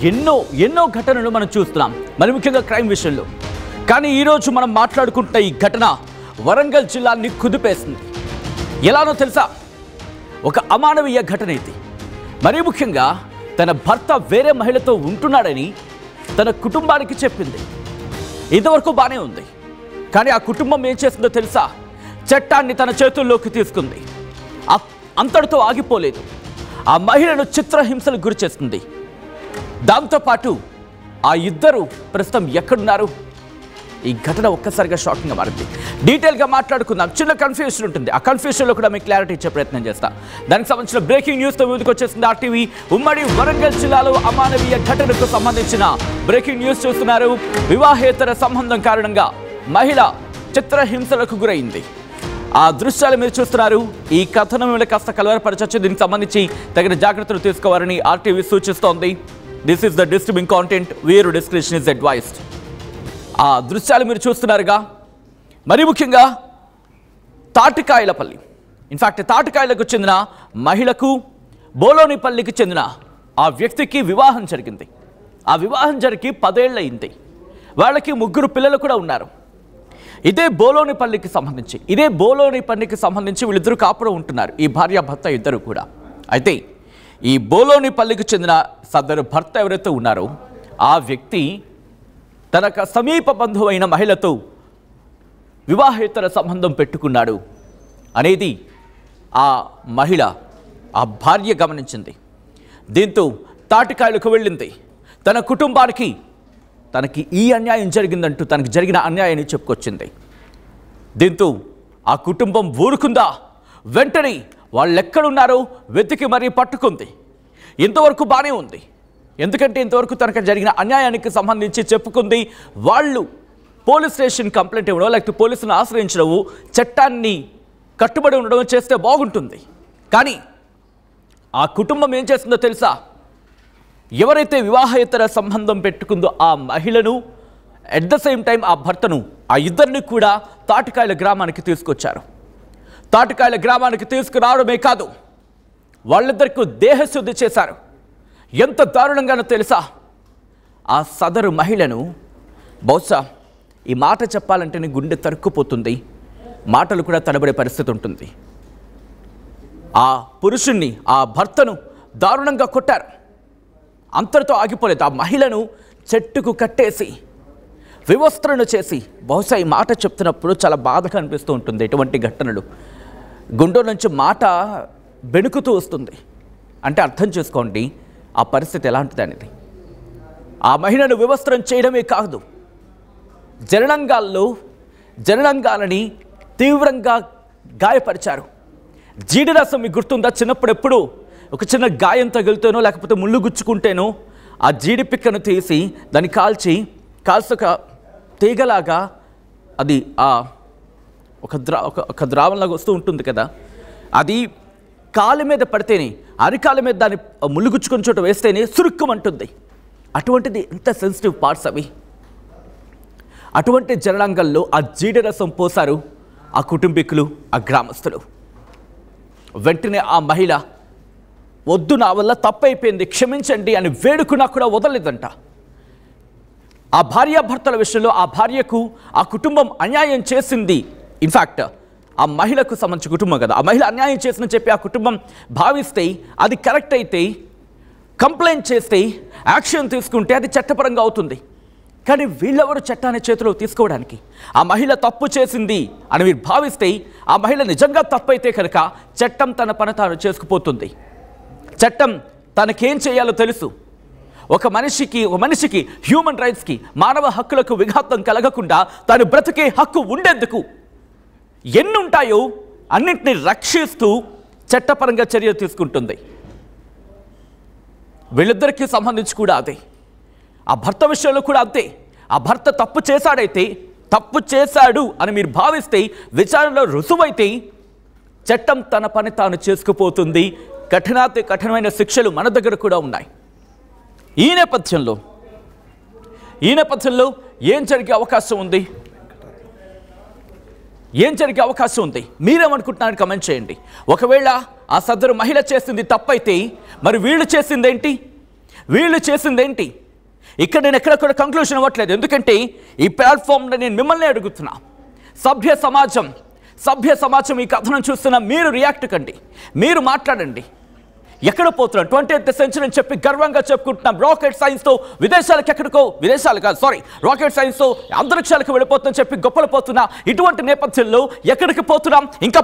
ఎన్నో ఘటనలు మనం చూస్తున్నాం, మరి ముఖ్యంగా క్రైమ్ విషయంలో. కానీ ఈరోజు మనం మాట్లాడుకుంటున్న ఈ ఘటన వరంగల్ జిల్లాని కుదిపేస్తుంది. ఎలానో తెలుసా? ఒక అమానవీయ ఘటన ఇది. మరీ ముఖ్యంగా తన భర్త వేరే మహిళతో ఉంటున్నాడని తన కుటుంబానికి చెప్పింది. ఇంతవరకు బాగానే ఉంది. కానీ ఆ కుటుంబం ఏం చేస్తుందో తెలుసా? చట్టాన్ని తన చేతుల్లోకి తీసుకుంది. అంతటితో ఆగిపోలేదు. ఆ మహిళను చిత్రహింసలకు గురి చేస్తుంది. దాంతోపాటు ఆ ఇద్దరు ప్రస్తుతం ఎక్కడున్నారు? ఈ ఘటన ఒక్కసారిగా షాకింగ్గా మారింది. డీటెయిల్గా మాట్లాడుకుందాం. చిన్న కన్ఫ్యూజన్ ఉంటుంది. ఆ కన్ఫ్యూజన్లో కూడా మీకు క్లారిటీ ఇచ్చే ప్రయత్నం చేస్తా. దానికి సంబంధించిన బ్రేకింగ్ న్యూస్తో ముందుకు వచ్చేసింది ఆర్టీవీ. ఉమ్మడి వరంగల్ జిల్లాలో అమానవీయ ఘటనకు సంబంధించిన బ్రేకింగ్ న్యూస్ చూస్తున్నారు. వివాహేతర సంబంధం కారణంగా మహిళ చిత్రహింసలకు గురైంది. ఆ దృశ్యాలు మీరు చూస్తున్నారు. ఈ కథనం మీద కాస్త కలవరపరచవచ్చు. దీనికి సంబంధించి తగిన జాగ్రత్తలు తీసుకోవాలని ఆర్టీవీ సూచిస్తోంది. This is the disturbing content. Viewer description is advised. ఆ దృశ్యాలు మీరు చూస్తున్నారుగా. మరీ ముఖ్యంగా తాటికాయలపల్లి, ఇన్ఫ్యాక్ట్ తాటికాయలకు చెందిన మహిళకు బోలోనిపల్లికి చెందిన ఆ వ్యక్తికి వివాహం జరిగింది. ఆ వివాహం జరిగి 10 ఏళ్ళు అయింది. వాళ్ళకి 3 పిల్లలు కూడా ఉన్నారు. ఇదే బోలోనిపల్లికి సంబంధించి వీళ్ళిద్దరూ కాపురం ఉంటున్నారు. ఈ భార్యాభర్త ఇద్దరు కూడా. అయితే ఈ బోలోనిపల్లికి చెందిన సదరు భర్త ఎవరైతే ఉన్నారో ఆ వ్యక్తి తనకు సమీప బంధువైన మహిళతో వివాహేతర సంబంధం పెట్టుకున్నాడు అనేది ఆ మహిళ, ఆ భార్య గమనించింది. దీంతో తాటికాయలకు వెళ్ళింది. తన కుటుంబానికి తనకి ఈ అన్యాయం జరిగిందంటూ తనకు జరిగిన అన్యాయాన్ని చెప్పుకొచ్చింది. దీంతో ఆ కుటుంబం ఊరుకుందా? వెంటనే వాళ్ళెక్కడున్నారో వెతికి మరీ పట్టుకుంది. ఇంతవరకు బాగానే ఉంది. ఎందుకంటే ఇంతవరకు తనకు జరిగిన అన్యాయానికి సంబంధించి చెప్పుకుంది. వాళ్ళు పోలీస్ స్టేషన్ కంప్లైంట్ ఇవ్వడం, లేకపోతే పోలీసులను ఆశ్రయించడము, చట్టాన్ని కట్టుబడి ఉండడం చేస్తే బాగుంటుంది. కానీ ఆ కుటుంబం ఏం చేస్తుందో తెలుసా? ఎవరైతే వివాహేతర సంబంధం పెట్టుకుందో ఆ మహిళను, అట్ ద సేమ్ టైం ఆ భర్తను, ఆ ఇద్దరిని కూడా తాటికాయల గ్రామానికి తీసుకొచ్చారు. తాటికాయల గ్రామానికి తీసుకురావడమే కాదు, వాళ్ళిద్దరికీ దేహశుద్ధి చేశారు. ఎంత దారుణంగానో తెలుసా? ఆ సదరు మహిళను, బహుశా ఈ మాట చెప్పాలంటేనే గుండె తరుక్కుపోతుంది, మాటలు కూడా తడబడే పరిస్థితి ఉంటుంది. ఆ పురుషుణ్ణి, ఆ భర్తను దారుణంగా కొట్టారు. అంతటితో ఆగిపోలేదు. ఆ మహిళను చెట్టుకు కట్టేసి వివస్త్రను చేసి, బహుశా ఈ మాట చెప్తున్నప్పుడు చాలా బాధగా అనిపిస్తూ ఉంటుంది. ఎటువంటి ఘటనలు గుండె నుంచి మాట బెణుకుతూ వస్తుంది. అంటే అర్థం చేసుకోండి ఆ పరిస్థితి ఎలాంటిది అనేది. ఆ మహిళను వివస్త్రం చేయడమే కాదు, జననంగాలని తీవ్రంగా గాయపరిచారు. జీడిరసం మీకు గుర్తుందా? చిన్నప్పుడు ఎప్పుడు ఒక చిన్న గాయం తగిలితేనో లేకపోతే ముళ్ళు గుచ్చుకుంటేనో ఆ జీడి పిక్కను తీసి దాన్ని కాల్చి ఒక తీగలాగా అది ఒక ద్రావంలాగా వస్తూ ఉంటుంది కదా, అది కాలు మీద పడితేనే, అరికాల మీద దాన్ని ముళ్ళు గుచ్చుకుని చోట వేస్తేనే సురుక్కుమంటుంది. అటువంటిది ఎంత సెన్సిటివ్ పార్ట్స్ అవి. అటువంటి జననాంగంలో ఆ జీడి రసం పోసారు ఆ కుటుంబీకులు, ఆ గ్రామస్తులు. వెంటనే ఆ మహిళ, వద్దు, నా వల్ల తప్పైపోయింది, క్షమించండి అని వేడుకున్నా కూడా వదలలేదంట. ఆ భార్యాభర్తల విషయంలో ఆ భార్యకు ఆ కుటుంబం అన్యాయం చేసింది. ఇన్ఫ్యాక్ట్ ఆ మహిళకు సంబంధించిన కుటుంబం కదా, ఆ మహిళ అన్యాయం చేసిందని చెప్పి ఆ కుటుంబం భావిస్తే, అది కరెక్ట్ అయితే, కంప్లైంట్ చేస్తే, యాక్షన్ తీసుకుంటే అది చట్టపరంగా అవుతుంది. కానీ వీళ్ళెవరు చట్టాన్ని చేతిలో తీసుకోవడానికి? ఆ మహిళ తప్పు చేసింది అని మీరు భావిస్తే, ఆ మహిళ నిజంగా తప్పైతే కనుక చట్టం తన పని తాను చేసుకుపోతుంది. చట్టం తనకేం చేయాలో తెలుసు. ఒక మనిషికి హ్యూమన్ రైట్స్కి, మానవ హక్కులకు విఘాతం కలగకుండా తను బ్రతికే హక్కు ఉండేందుకు ఎన్నుంటాయో అన్నింటినీ రక్షిస్తూ చట్టపరంగా చర్య తీసుకుంటుంది. వీళ్ళిద్దరికీ సంబంధించి కూడా అదే. ఆ భర్త విషయంలో కూడా అంతే. ఆ భర్త తప్పు చేశాడు అని మీరు భావిస్తే, విచారణలో రుజువైతే చట్టం తన పని తాను చేసుకుపోతుంది. కఠినమైన శిక్షలు మన దగ్గర కూడా ఉన్నాయి. ఈ నేపథ్యంలో ఏం జరిగే అవకాశం ఉంది? మీరేమనుకుంటున్నారని కమెంట్ చేయండి. ఒకవేళ ఆ సదరు మహిళ చేసింది తప్పైతే మరి వీళ్ళు చేసిందేంటి? వీళ్ళు చేసిందేంటి? ఇక్కడ నేను ఎక్కడ కూడా కంక్లూషన్ ఇవ్వట్లేదు, ఎందుకంటే ఈ ప్లాట్ఫామ్లో నేను మిమ్మల్ని అడుగుతున్నా. సభ్య సమాజం ఈ కథనం చూస్తున్న మీరు రియాక్ట్ కండి, మీరు మాట్లాడండి. ఎక్కడ పోతున్నాం? 20th సెంచరీ అని చెప్పి గర్వంగా చెప్పుకుంటున్నాం. రాకెట్ సైన్స్తో రాకెట్ సైన్స్తో అంతరిక్షాలకు వెళ్ళిపోతుందని చెప్పి గొప్పలు పోతున్నా. ఇటువంటి నేపథ్యంలో ఎక్కడికి పోతున్నాం? ఇంకా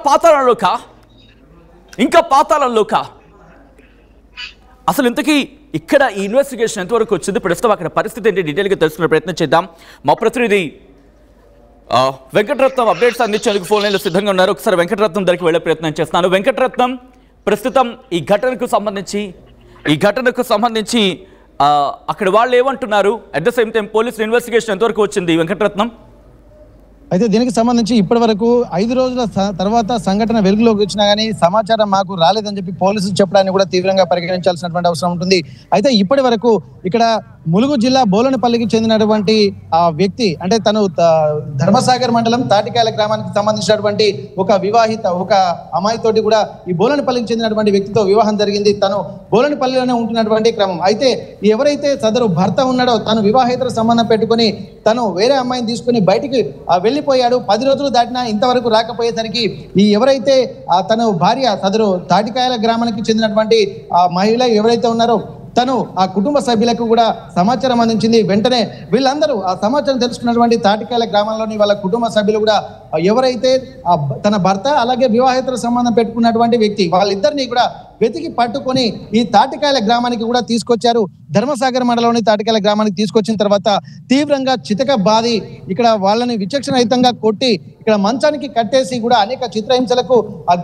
పాతాళంలోకా? అసలు ఇంతకీ ఇక్కడ ఈ ఇన్వెస్టిగేషన్ ఎంతవరకు వచ్చింది, ప్రస్తుతం అక్కడ పరిస్థితి ఏంటి, డీటెయిల్గా తెలుసుకునే ప్రయత్నం చేద్దాం. మా ప్రతినిధి వెంకటరత్నం అప్డేట్స్ అందించేందుకు ఫోన్ లైన్లో సిద్ధంగా ఉన్నారు. ఒకసారి వెంకటరత్నం దగ్గరికి వెళ్ళే ప్రయత్నం చేస్తున్నాను. వెంకటరత్నం, ప్రస్తుతం ఈ ఘటనకు సంబంధించి అక్కడ వాళ్ళు ఏమంటున్నారు? అట్ ద సేమ్ టైం పోలీసుల ఇన్వెస్టిగేషన్ ఎంతవరకు వచ్చింది వెంకటరత్నం? అయితే దీనికి సంబంధించి ఇప్పటి వరకు 5 రోజుల తర్వాత సంఘటన వెలుగులోకి వచ్చినా కానీ సమాచారం మాకు రాలేదని చెప్పి పోలీసులు చెప్పడాన్ని కూడా తీవ్రంగా పరిగణించాల్సినటువంటి అవసరం ఉంటుంది. అయితే ఇప్పటి వరకు ఇక్కడ ములుగు జిల్లా బోలనపల్లికి చెందినటువంటి ఆ వ్యక్తి, అంటే తను ధర్మసాగర్ మండలం తాటికాయల గ్రామానికి సంబంధించినటువంటి ఒక అమ్మాయితోటి కూడా ఈ బోలనపల్లికి చెందినటువంటి వ్యక్తితో వివాహం జరిగింది. తను బోలనపల్లిలోనే ఉంటున్నటువంటి క్రమం. అయితే ఎవరైతే సదరు భర్త ఉన్నాడో తను వివాహేతర సంబంధం పెట్టుకుని తను వేరే అమ్మాయిని తీసుకుని బయటికి వెళ్ళిపోయాడు. 10 రోజులు దాటినా ఇంతవరకు రాకపోయేసరికి ఈ ఎవరైతే తన భార్య సదరు తాటికాయల గ్రామానికి చెందినటువంటి ఆ మహిళ ఎవరైతే ఉన్నారో తను ఆ కుటుంబ సభ్యులకు కూడా సమాచారం అందించింది. వెంటనే వీళ్ళందరూ ఆ సమాచారం తెలుసుకున్నటువంటి తాటికాయల గ్రామంలోని వాళ్ళ కుటుంబ సభ్యులు కూడా ఎవరైతే తన భర్త అలాగే వివాహేతర సంబంధం పెట్టుకున్నటువంటి వ్యక్తి వాళ్ళిద్దరినీ కూడా వెతికి పట్టుకొని ఈ తాటికాయల గ్రామానికి కూడా తీసుకొచ్చారు. ధర్మసాగర్ మండలంలోని తాటికాయల గ్రామానికి తీసుకొచ్చిన తర్వాత తీవ్రంగా చితక బాది ఇక్కడ వాళ్ళని విచక్షణరహితంగా కొట్టి ఇక్కడ మంచానికి కట్టేసి కూడా అనేక చిత్రహింసలకు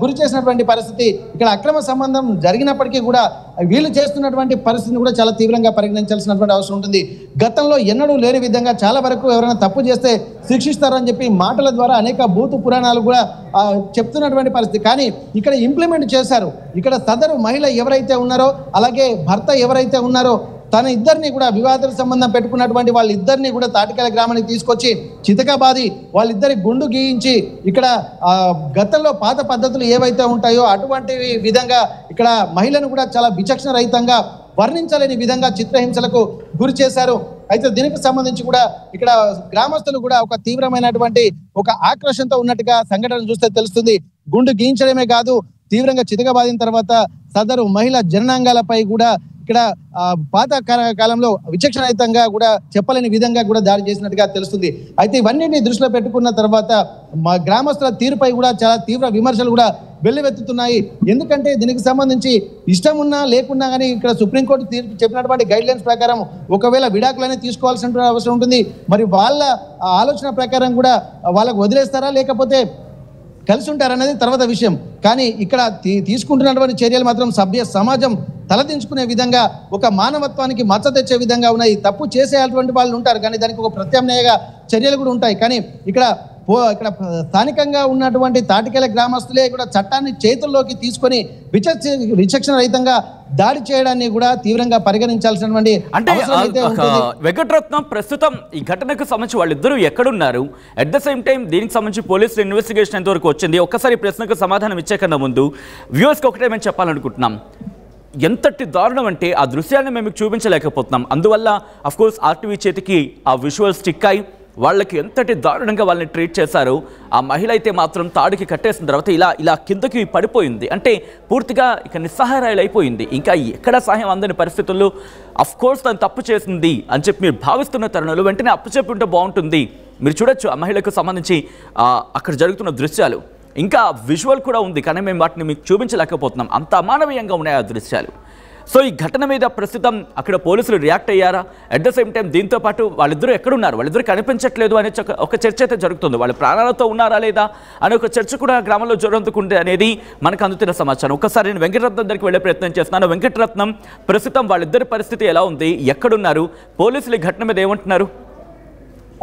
గురి చేసినటువంటి పరిస్థితి. ఇక్కడ అక్రమ సంబంధం జరిగినప్పటికీ కూడా వీళ్ళు చేస్తున్నటువంటి పరిస్థితిని కూడా చాలా తీవ్రంగా పరిగణించాల్సినటువంటి అవసరం ఉంటుంది. గతంలో ఎన్నడూ లేని విధంగా చాలా వరకు ఎవరైనా తప్పు చేస్తే శిక్షిస్తారని చెప్పి మాటల ద్వారా అనేక భూత పురాణాలు కూడా చెప్తున్నటువంటి పరిస్థితి. కానీ ఇక్కడ ఇంప్లిమెంట్ చేశారు. ఇక్కడ సదరు మహిళ ఎవరైతే ఉన్నారో అలాగే భర్త ఎవరైతే ఉన్నారో తన ఇద్దరిని కూడా వివాహేతర సంబంధం పెట్టుకున్నటువంటి వాళ్ళిద్దరిని కూడా తాటికాయల గ్రామానికి తీసుకొచ్చి చితకబాది వాళ్ళిద్దరి గుండు గీయించి ఇక్కడ గతంలో పాత పద్ధతులు ఏవైతే ఉంటాయో అటువంటి విధంగా ఇక్కడ మహిళను కూడా చాలా విచక్షణ రహితంగా వర్ణించలేని విధంగా చిత్రహింసలకు గురి చేశారు. అయితే దీనికి సంబంధించి కూడా ఇక్కడ గ్రామస్తులు కూడా ఒక తీవ్రమైనటువంటి ఒక ఆక్రోషంతో ఉన్నట్టుగా సంఘటన చూస్తే తెలుస్తుంది. గుండు గీయించడమే కాదు, తీవ్రంగా చితకబాదిన తర్వాత సదరు మహిళ జననాంగాలపై కూడా ఇక్కడ పాత కాలంలో విచక్షణరహితంగా కూడా చెప్పలేని విధంగా కూడా దాడి చేసినట్టుగా తెలుస్తుంది. అయితే ఇవన్నింటినీ దృష్టిలో పెట్టుకున్న తర్వాత మా గ్రామస్తుల తీరుపై కూడా చాలా తీవ్ర విమర్శలు కూడా వెల్లువెత్తుతున్నాయి. ఎందుకంటే దీనికి సంబంధించి ఇష్టం ఉన్నా లేకున్నా కానీ ఇక్కడ సుప్రీంకోర్టు తీర్పు చెప్పినటువంటి గైడ్ లైన్స్ ప్రకారం ఒకవేళ విడాకులనే తీసుకోవాల్సిన అవసరం ఉంటుంది. మరి వాళ్ళ ఆలోచన ప్రకారం కూడా వాళ్ళకు వదిలేస్తారా లేకపోతే కలిసి ఉంటారనేది తర్వాత విషయం. కానీ ఇక్కడ తీసుకుంటున్నటువంటి చర్యలు మాత్రం సభ్య సమాజం తలదించుకునే విధంగా ఒక మానవత్వానికి మచ్చ తెచ్చే విధంగా ఉన్నాయి. తప్పు చేసేటువంటి వాళ్ళు ఉంటారు కానీ దానికి ఒక ప్రత్యామ్నాయ చర్యలు కూడా ఉంటాయి. కానీ ఇక్కడ స్థానికంగా ఉన్నటువంటి తాటికాయల గ్రామస్తులే కూడా చట్టాన్ని చేతుల్లోకి తీసుకొని విచక్షణ రహితంగా దాడి చేయడాన్ని కూడా తీవ్రంగా పరిగణించాల్సినటువంటి వెంకటరత్నం, ప్రస్తుతం ఈ ఘటనకు సంబంధించి వాళ్ళిద్దరూ ఎక్కడున్నారు? అట్ ద సేమ్ టైం దీనికి సంబంధించి పోలీసుల ఇన్వెస్టిగేషన్ ఎంతవరకు వచ్చింది? ఒక్కసారి ప్రశ్నకు సమాధానం ఇచ్చే కన్నా ముందు వ్యూవర్స్కి ఒకటే మేము చెప్పాలనుకుంటున్నాం. ఎంతటి దారుణం అంటే ఆ దృశ్యాన్ని మేము చూపించలేకపోతున్నాం. అందువల్ల అఫ్కోర్స్ ఆర్టీవీ చేతికి ఆ విజువల్ స్టిక్ అయి వాళ్ళకి ఎంతటి దారుణంగా వాళ్ళని ట్రీట్ చేశారు. ఆ మహిళ అయితే మాత్రం తాడికి కట్టేసిన తర్వాత ఇలా కిందకి పడిపోయింది. అంటే పూర్తిగా ఇక నిస్సహాయాలు అయిపోయింది. ఇంకా ఎక్కడ సహాయం అందని పరిస్థితుల్లో అఫ్కోర్స్ తను తప్పు చేసింది అని చెప్పి మీరు భావిస్తున్న తరుణంలో వెంటనే అప్పచెప్పి ఉంటే బాగుంటుంది. మీరు చూడొచ్చు ఆ మహిళకు సంబంధించి అక్కడ జరుగుతున్న దృశ్యాలు, ఇంకా విజువల్ కూడా ఉంది కానీ మేము వాటిని మీకు చూపించలేకపోతున్నాం. అంత అమానవీయంగా ఉన్నాయి ఆ దృశ్యాలు. సో ఈ ఘటన మీద ప్రస్తుతం అక్కడ పోలీసులు రియాక్ట్ అయ్యారా? అట్ ద సేమ్ టైం దీంతో పాటు వాళ్ళిద్దరూ ఎక్కడున్నారు, వాళ్ళిద్దరూ కనిపించట్లేదు అనే ఒక చర్చ అయితే జరుగుతుంది. వాళ్ళు ప్రాణాలతో ఉన్నారా లేదా అనే ఒక చర్చ కూడా గ్రామంలో జరుగుతుంది అనేది మనకు అందుతున్న సమాచారం. ఒకసారి నేను వెంకటరత్నం దగ్గరికి వెళ్ళే ప్రయత్నం చేస్తున్నాను. వెంకటరత్నం, ప్రస్తుతం వాళ్ళిద్దరి పరిస్థితి ఎలా ఉంది, ఎక్కడున్నారు, పోలీసులు ఈ ఘటన మీద ఏమంటున్నారు?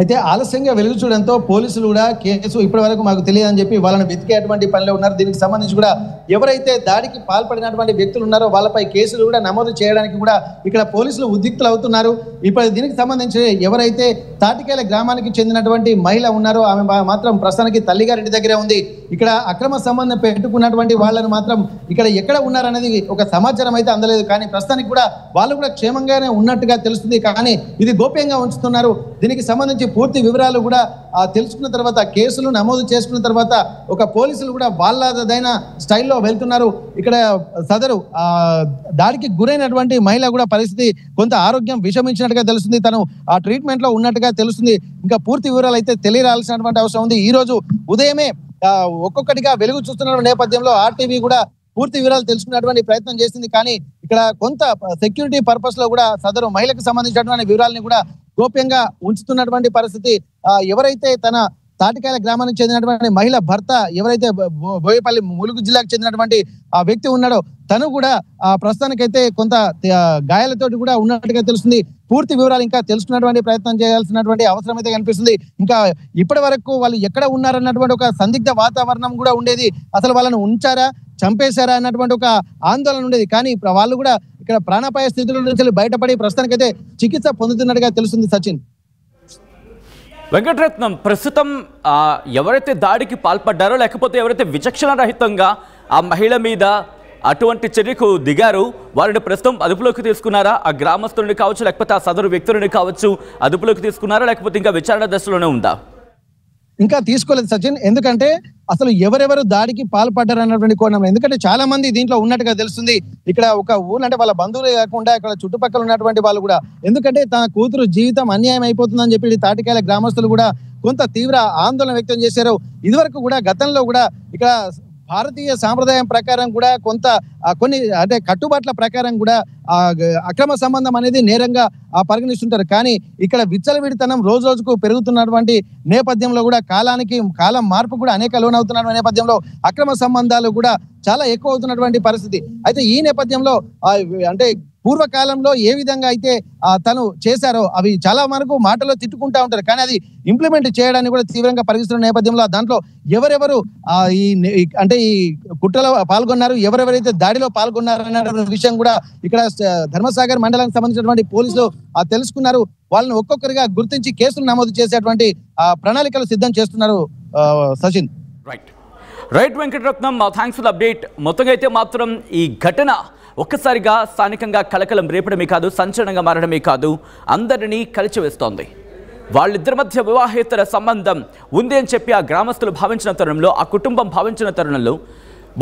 అయితే ఆలస్యంగా వెలుగు చూడడంతో పోలీసులు కూడా కేసు ఇప్పటి వరకు మాకు తెలియదని చెప్పి వాళ్ళని వెతికేటువంటి పనిలో ఉన్నారు. దీనికి సంబంధించి కూడా ఎవరైతే దాడికి పాల్పడినటువంటి వ్యక్తులు ఉన్నారో వాళ్ళపై కేసులు కూడా నమోదు చేయడానికి కూడా ఇక్కడ పోలీసులు ఉద్రిక్తులు అవుతున్నారు. ఇప్పుడు దీనికి సంబంధించి ఎవరైతే తాటికేల గ్రామానికి చెందినటువంటి మహిళ ఉన్నారో ఆమె మాత్రం ప్రస్తుతానికి తల్లిగారింటి దగ్గరే ఉంది. ఇక్కడ అక్రమ సంబంధం పెట్టుకున్నటువంటి వాళ్ళని మాత్రం ఇక్కడ ఎక్కడ ఉన్నారనేది ఒక సమాచారం అయితే అందలేదు. కానీ ప్రస్తుతానికి కూడా వాళ్ళు కూడా క్షేమంగానే ఉన్నట్టుగా తెలుస్తుంది. కానీ ఇది గోప్యంగా ఉంచుతున్నారు. దీనికి సంబంధించి పూర్తి వివరాలు కూడా తెలుసుకున్న తర్వాత కేసులు నమోదు చేసుకున్న తర్వాత ఒక పోలీసులు కూడా వాళ్ళదైన స్టైల్లో వెళ్తున్నారు. ఇక్కడ సదరు దాడికి గురైనటువంటి మహిళ కూడా పరిస్థితి కొంత ఆరోగ్యం విషమించినట్టుగా తెలుస్తుంది. తను ఆ ట్రీట్మెంట్ లో ఉన్నట్టుగా తెలుస్తుంది. ఇంకా పూర్తి వివరాలు అయితే తెలియరాల్సినటువంటి అవసరం ఉంది. ఈ రోజు ఉదయమే ఒక్కొక్కటిగా వెలుగు చూస్తున్న నేపథ్యంలో ఆర్టీవీ కూడా పూర్తి వివరాలు తెలుసుకున్నటువంటి ప్రయత్నం చేసింది. కానీ ఇక్కడ కొంత సెక్యూరిటీ పర్పస్ లో కూడా సదరు మహిళకు సంబంధించినటువంటి వివరాలని కూడా గోప్యంగా ఉంచుతున్నటువంటి పరిస్థితి. ఎవరైతే తన తాటికాయల గ్రామానికి చెందినటువంటి మహిళ భర్త ఎవరైతే బోయపల్లి ములుగు జిల్లాకు చెందినటువంటి ఆ వ్యక్తి ఉన్నాడో తను కూడా ప్రస్తుతానికైతే కొంత గాయాలతోటి కూడా ఉన్నట్టుగా తెలుస్తుంది. పూర్తి వివరాలు ఇంకా తెలుసుకున్నటువంటి ప్రయత్నం చేయాల్సినటువంటి అవసరం అయితే కనిపిస్తుంది. ఇంకా ఇప్పటి వరకు వాళ్ళు ఎక్కడ ఉన్నారన్నటువంటి ఒక సందిగ్ధ వాతావరణం కూడా ఉండేది. అసలు వాళ్ళని ఉంచారా చంపేశారా అన్నటువంటి ఒక ఆందోళన ఉండేది. కానీ వాళ్ళు కూడా ఇక్కడ ప్రాణాపాయ స్థితుల నుంచి బయటపడి ప్రస్తుతానికైతే చికిత్స పొందుతున్నట్టుగా తెలుస్తుంది. సచిన్, వెంకటరత్నం, ప్రస్తుతం ఎవరైతే దాడికి పాల్పడ్డారో లేకపోతే ఎవరైతే విచక్షణ రహితంగా ఆ మహిళ మీద అటువంటి చర్యకు దిగారు వారిని ప్రస్తుతం అదుపులోకి తీసుకున్నారా? ఆ గ్రామస్తుడిని కావచ్చు లేకపోతే ఆ సదరు వ్యక్తులని కావచ్చు అదుపులోకి తీసుకున్నారా లేకపోతే ఇంకా విచారణ దశలోనే ఉందా? ఇంకా తీసుకోలేదు సచిన్. ఎందుకంటే అసలు ఎవరెవరు దాడికి పాల్పడ్డారు అన్నటువంటి కోణం, ఎందుకంటే చాలా మంది దీంట్లో ఉన్నట్టుగా తెలుస్తుంది. ఇక్కడ ఒక ఊరు అంటే వాళ్ళ బంధువులే కాకుండా ఇక్కడ చుట్టుపక్కల ఉన్నటువంటి వాళ్ళు కూడా, ఎందుకంటే తన కూతురు జీవితం అన్యాయం అయిపోతుందని చెప్పి తాటికాయల గ్రామస్తులు కూడా కొంత తీవ్ర ఆందోళన వ్యక్తం చేశారు. ఇదివరకు కూడా గతంలో కూడా ఇక్కడ భారతీయ సాంప్రదాయం ప్రకారం కూడా కొన్ని అంటే కట్టుబాట్ల ప్రకారం కూడా అక్రమ సంబంధం అనేది నేరంగా పరిగణిస్తుంటారు. కానీ ఇక్కడ విచ్చలవిడితనం రోజు రోజుకు పెరుగుతున్నటువంటి నేపథ్యంలో కూడా కాలం మార్పు కూడా అనేక లోనవుతున్న నేపథ్యంలో అక్రమ సంబంధాలు కూడా చాలా ఎక్కువ అవుతున్నటువంటి పరిస్థితి. అయితే ఈ నేపథ్యంలో అంటే పూర్వకాలంలో ఏ విధంగా అయితే తను చేశారో అవి చాలా వరకు మాటలో తిట్టుకుంటా ఉంటారు. కానీ అది ఇంప్లిమెంట్ చేయడానికి కూడా తీవ్రంగా పరిగణిస్తున్న నేపథ్యంలో దాంట్లో ఎవరెవరు ఈ కుట్రలో పాల్గొన్నారు, ఎవరెవరైతే దాడిలో పాల్గొన్నారు అనే విషయం కూడా ఇక్కడ ధర్మసాగర్ మండలానికి సంబంధించినటువంటి పోలీసులు తెలుసుకున్నారు. వాళ్ళని ఒక్కొక్కరిగా గుర్తించి కేసులు నమోదు చేసేటువంటి ప్రణాళికలు సిద్ధం చేస్తున్నారు. Sachin, right Venkataratnam, thanks for the update. మొత్తంగా అయితే మాత్రం ఈ ఘటన ఒక్కసారిగా స్థానికంగా కలకలం రేపడమే కాదు, సంచలనంగా మారడమే కాదు, అందరినీ కలిచివేస్తోంది. వాళ్ళిద్దరి మధ్య వివాహేతర సంబంధం ఉంది అని చెప్పి ఆ గ్రామస్తులు భావించిన తరుణంలో, ఆ కుటుంబం భావించిన తరుణంలో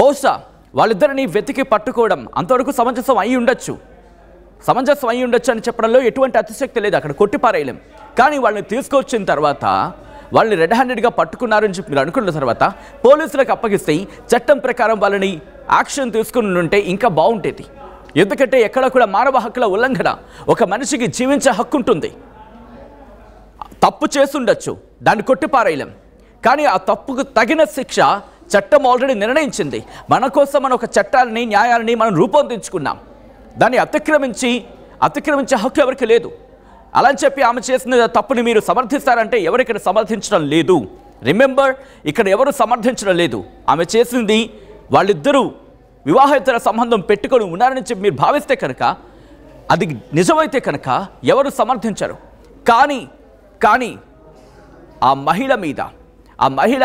బహుశా వాళ్ళిద్దరిని వెతికి పట్టుకోవడం అంతవరకు సమంజసం అయి ఉండొచ్చు అని చెప్పడంలో ఎటువంటి అతిశక్తి లేదు, అక్కడ కొట్టిపారేయలేం. కానీ వాళ్ళని తీసుకొచ్చిన తర్వాత వాళ్ళని రెడ్ హ్యాండెడ్గా పట్టుకున్నారని చెప్పి మీరు అనుకున్న తర్వాత పోలీసులకు అప్పగిస్తే చట్టం ప్రకారం వాళ్ళని యాక్షన్ తీసుకుని ఉంటే ఇంకా బాగుంటేది. ఎందుకంటే ఎక్కడ కూడా మానవ హక్కుల ఉల్లంఘన, ఒక మనిషికి జీవించే హక్కు ఉంటుంది. తప్పు చేస్తుండొచ్చు, దాన్ని కొట్టిపారేయలేం. కానీ ఆ తప్పుకు తగిన శిక్ష చట్టం ఆల్రెడీ నిర్ణయించింది. మన కోసం మన ఒక చట్టాలని న్యాయాలని మనం రూపొందించుకున్నాం. దాన్ని అతిక్రమించే హక్కు ఎవరికి లేదు. అలా అని చెప్పి ఆమె చేసిన తప్పుని మీరు సమర్థిస్తారంటే ఎవరిక్కడ సమర్థించడం లేదు. రిమెంబర్, ఇక్కడ ఎవరు సమర్థించడం లేదు. ఆమె చేసింది వాళ్ళిద్దరూ వివాహేతర సంబంధం పెట్టుకొని ఉన్నారని చెప్పి మీరు భావిస్తే కనుక, అది నిజమైతే కనుక ఎవరు సమర్థించరు. కానీ ఆ మహిళ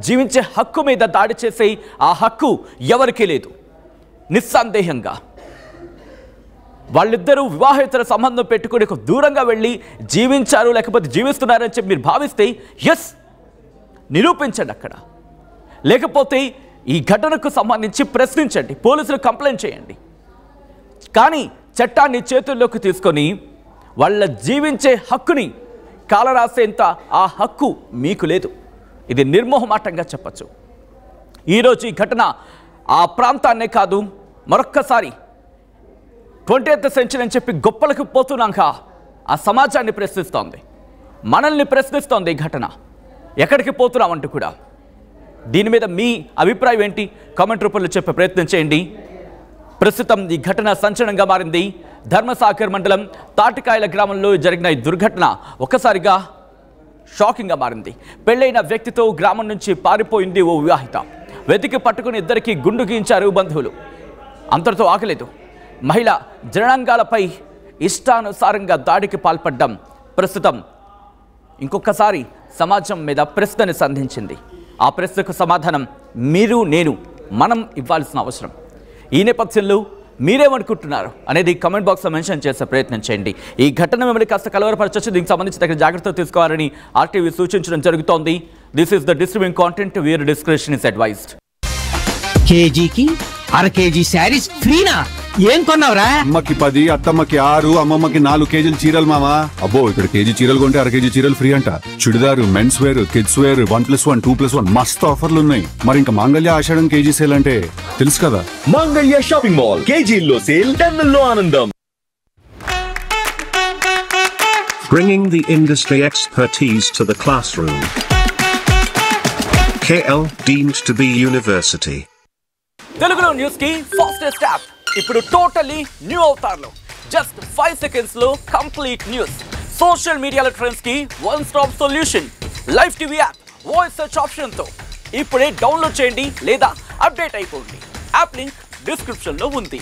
జీవించే హక్కు మీద దాడి చేసే ఆ హక్కు ఎవరికీ లేదు. నిస్సందేహంగా వాళ్ళిద్దరూ వివాహేతర సంబంధం పెట్టుకుని దూరంగా వెళ్ళి జీవించారు లేకపోతే జీవిస్తున్నారని చెప్పి మీరు భావిస్తే ఎస్ నిరూపించండి అక్కడ. లేకపోతే ఈ ఘటనకు సంబంధించి ప్రశ్నించండి, పోలీసులు కంప్లైంట్ చేయండి. కానీ చట్టాన్ని చేతుల్లోకి తీసుకొని వాళ్ళ జీవించే హక్కుని కాలరాసేంత ఆ హక్కు మీకు లేదు. ఇది నిర్మోహమాటంగా చెప్పచ్చు. ఈరోజు ఈ ఘటన ఆ ప్రాంతాన్నే కాదు, మరొక్కసారి 20th సెంచరీ అని చెప్పి గొప్పలకు పోతున్నాక ఆ సమాజాన్ని ప్రశ్నిస్తోంది, మనల్ని ప్రశ్నిస్తోంది ఈ ఘటన. ఎక్కడికి పోతున్నామంటూ కూడా. దీని మీద మీ అభిప్రాయం ఏంటి? కామెంట్ రూపంలో చెప్పే ప్రయత్నం చేయండి. ప్రస్తుతం ఈ ఘటన సంచలనంగా మారింది. ధర్మసాగర్ మండలం తాటికాయల గ్రామంలో జరిగిన ఈ దుర్ఘటన ఒక్కసారిగా షాకింగ్గా మారింది. పెళ్లైన వ్యక్తితో గ్రామం నుంచి పారిపోయింది ఓ వివాహిత. వెతికి పట్టుకుని ఇద్దరికి గుండు గీయించారు బంధువులు. అంతటితో ఆగలేదు. మహిళ జనాంగాలపై ఇష్టానుసారంగా దాడికి పాల్పడ్డం ప్రస్తుతం ఇంకొకసారి సమాజం మీద ప్రశ్నని సంధించింది. ఆ ప్రశ్నకు సమాధానం మీరు నేను మనం ఇవ్వాల్సిన అవసరం. ఈ నేపథ్యంలో మీరేమనుకుంటున్నారు అనేది కామెంట్ బాక్స్లో మెన్షన్ చేసే ప్రయత్నం చేయండి. ఈ ఘటన మిమ్మల్ని కాస్త కలవరపరచొచ్చు. దీనికి సంబంధించి తగిన జాగ్రత్తలు తీసుకోవాలని ఆర్టీవీ సూచించడం జరుగుతోంది. This is the distributing content, where description is advised. కేజీకి అర కేజీ శారీస్ ఫ్రీనా? ఏం కొన్నావురా? అమ్మకి 10, అత్తమ్మకి 6, అమ్మమ్మకి 4 కేజీలు చీరలు మామా. అబ్బో, ఇక్కడ కేజీ చీరలు కొంటే అర కేజీ చీరలు ఫ్రీ అంట. Churidar, men's wear, kids wear 1+1, 2+1 మస్తు ఆఫర్లు ఉన్నాయి. మరి ఇంకా మాంగళ్య ఆషాఢం కేజీ సేల్ అంటే తెలుసు కదా. మాంగళ్య షాపింగ్ మాల్ కేజీల్లో సేల్, టన్నుల్లో ఆనందం. Bringing the industry expertise to the classroom. KL deemed to be university. తెలుగులో న్యూస్ కి ఫాస్టెస్ట్ యాప్ ఇప్పుడు టోటలీ న్యూ అవతార్లో. జస్ట్ 5 seconds లో కంప్లీట్ న్యూస్, సోషల్ మీడియాలో ట్రెండ్స్ కి one stop solution, live TV app, voice search option తో ఇప్పుడే download చేయండి లేదా అప్డేట్ అయిపోండి. యాప్ లింక్ డిస్క్రిప్షన్ లో ఉంది.